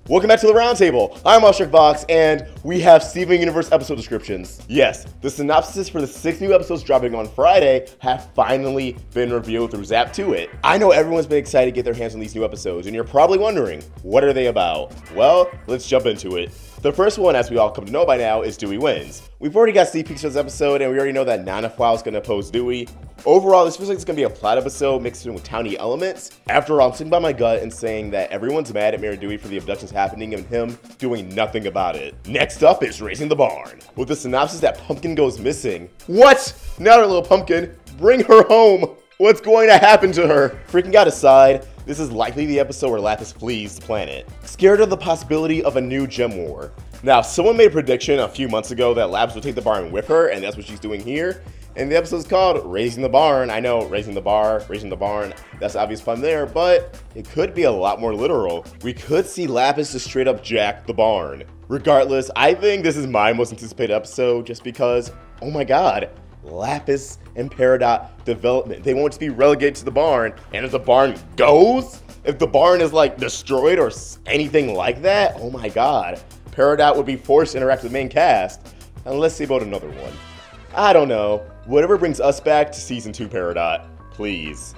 Welcome back to the Roundtable. I'm AwestruckVox, and we have Steven Universe episode descriptions. Yes, the synopsis for the 6 new episodes dropping on Friday have finally been revealed through Zap to It. I know everyone's been excited to get their hands on these new episodes, and you're probably wondering, what are they about? Well, let's jump into it. The first one, as we all come to know by now, is Dewey Wins. We've already got sneak peeks for this episode, and we already know that Nana Flow is going to oppose Dewey. Overall, this feels like it's going to be a plot episode mixed in with towny elements. After all, I'm sitting by my gut and saying that everyone's mad at Mayor Dewey for the abductions happening and him doing nothing about it. Next up is Raising the Barn, with the synopsis that Pumpkin goes missing. What? Not our little Pumpkin. Bring her home. What's going to happen to her? Freaking out aside, this is likely the episode where Lapis flees the planet, scared of the possibility of a new gem war. Now, someone made a prediction a few months ago that Lapis would take the barn with her, and that's what she's doing here. And the episode's called Raising the Barn. I know, raising the barn, that's obvious fun there, but it could be a lot more literal. We could see Lapis just straight up jack the barn. Regardless, I think this is my most anticipated episode just because, oh my god, Lapis and Peridot development. They won't just be relegated to the barn, and if the barn goes, if the barn is like destroyed or anything like that, oh my god, Peridot would be forced to interact with the main cast. And let's see about another one. I don't know. Whatever brings us back to Season 2 Peridot, please.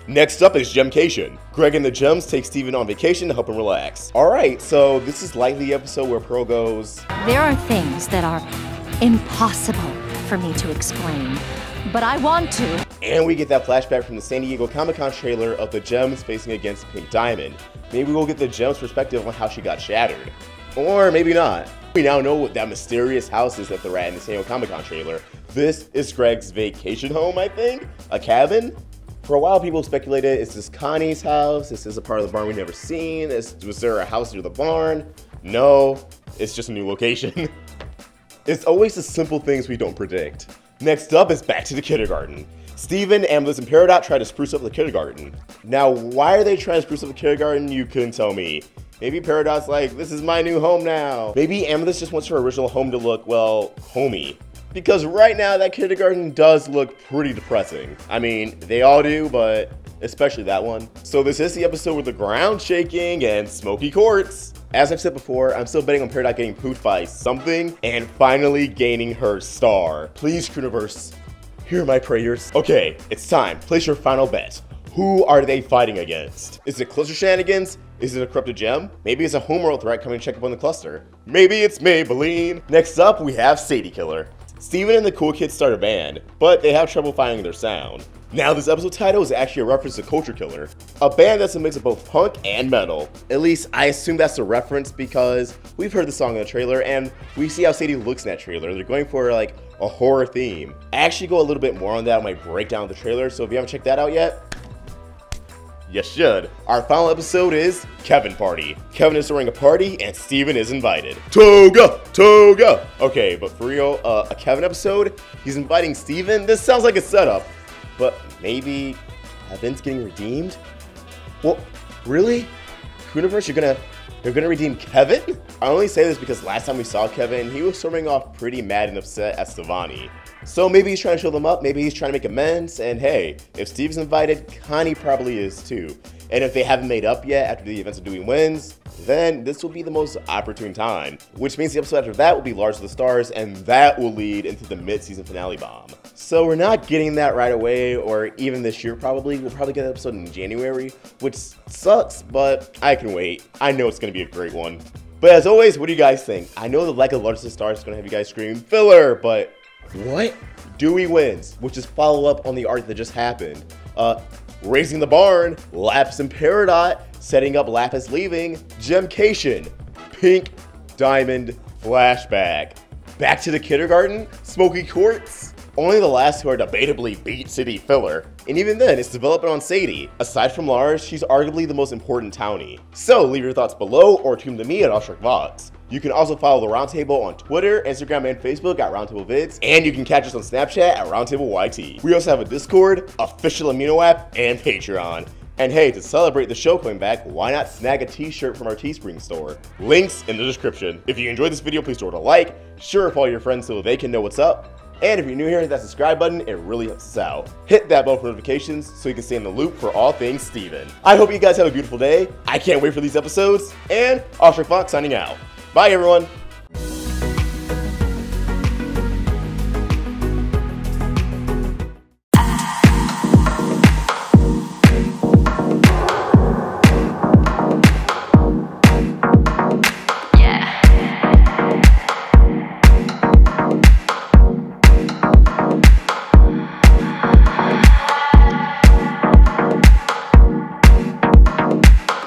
Next up is Gemcation. Greg and the Gems take Steven on vacation to help him relax. Alright, so this is likely the episode where Pearl goes, "There are things that are impossible for me to explain, but I want to." And we get that flashback from the San Diego Comic-Con trailer of the Gems facing against Pink Diamond. Maybe we'll get the Gems' perspective on how she got shattered. Or maybe not. We now know what that mysterious house is that they're at in the San Diego Comic-Con trailer. This is Greg's vacation home, I think? A cabin? For a while, people speculated, is this Connie's house? Is this a part of the barn we've never seen? Was there a house near the barn? No, it's just a new location. It's always the simple things we don't predict. Next up is back to the kindergarten. Steven, Amethyst, and Peridot try to spruce up the kindergarten. Now, why are they trying to spruce up the kindergarten? You couldn't tell me. Maybe Peridot's like, this is my new home now. Maybe Amethyst just wants her original home to look, well, homey. Because right now, that kindergarten does look pretty depressing. I mean, they all do, but especially that one. So this is the episode with the ground shaking and smoky courts. As I've said before, I'm still betting on Peridot getting pooped by something and finally gaining her star. Please, Universe, hear my prayers. Okay, it's time. Place your final bet. Who are they fighting against? Is it cluster shenanigans? Is it a corrupted gem? Maybe it's a homeworld threat coming to check up on the cluster. Maybe it's Maybelline. Next up, we have Sadie Killer. Steven and the cool kids start a band, but they have trouble finding their sound. Now, this episode title is actually a reference to Culture Killer, a band that's a mix of both punk and metal. At least, I assume that's a reference because we've heard the song in the trailer, and we see how Sadie looks in that trailer. They're going for, like, a horror theme. I actually go a little bit more on that in my breakdown of the trailer, so if you haven't checked that out yet, you should. Our final episode is Kevin Party. Kevin is throwing a party and Steven is invited. Toga! Toga! Okay, but for real, a Kevin episode? He's inviting Steven? This sounds like a setup. But maybe Kevin's getting redeemed? Well, really? Universe, you're gonna redeem Kevin? I only say this because last time we saw Kevin, he was storming off pretty mad and upset at Stevani. So maybe he's trying to show them up, maybe he's trying to make amends, and hey, if Steve's invited, Connie probably is too. And if they haven't made up yet after the events of Dewey Wins, then this will be the most opportune time. Which means the episode after that will be Large of the Stars, and that will lead into the mid-season finale bomb. So we're not getting that right away, or even this year probably. We'll probably get an episode in January, which sucks, but I can wait. I know it's gonna be a great one. But as always, what do you guys think? I know the Like of Large of the Stars is gonna have you guys scream filler, but what? Dewey Wins, which is follow-up on the arc that just happened. Raising the Barn, Lapis and Peridot, setting up Lapis leaving, Gemcation, Pink Diamond flashback. Back to the kindergarten, smoky courts. Only the last two are debatably Beat City filler. And even then, it's development on Sadie. Aside from Lars, she's arguably the most important townie. So leave your thoughts below or tune to me at AwestruckVox. You can also follow the Roundtable on Twitter, Instagram, and Facebook at Roundtable Vids, and you can catch us on Snapchat at RoundtableYT. We also have a Discord, official Amino app, and Patreon. And hey, to celebrate the show coming back, why not snag a t-shirt from our Teespring store? Links in the description. If you enjoyed this video, please throw it a like, share it with all your friends so they can know what's up, And if you're new here, hit that subscribe button, it really helps us out. Hit that bell for notifications so you can stay in the loop for all things Steven. I hope you guys have a beautiful day. I can't wait for these episodes, and AwestruckVox signing out. Bye everyone.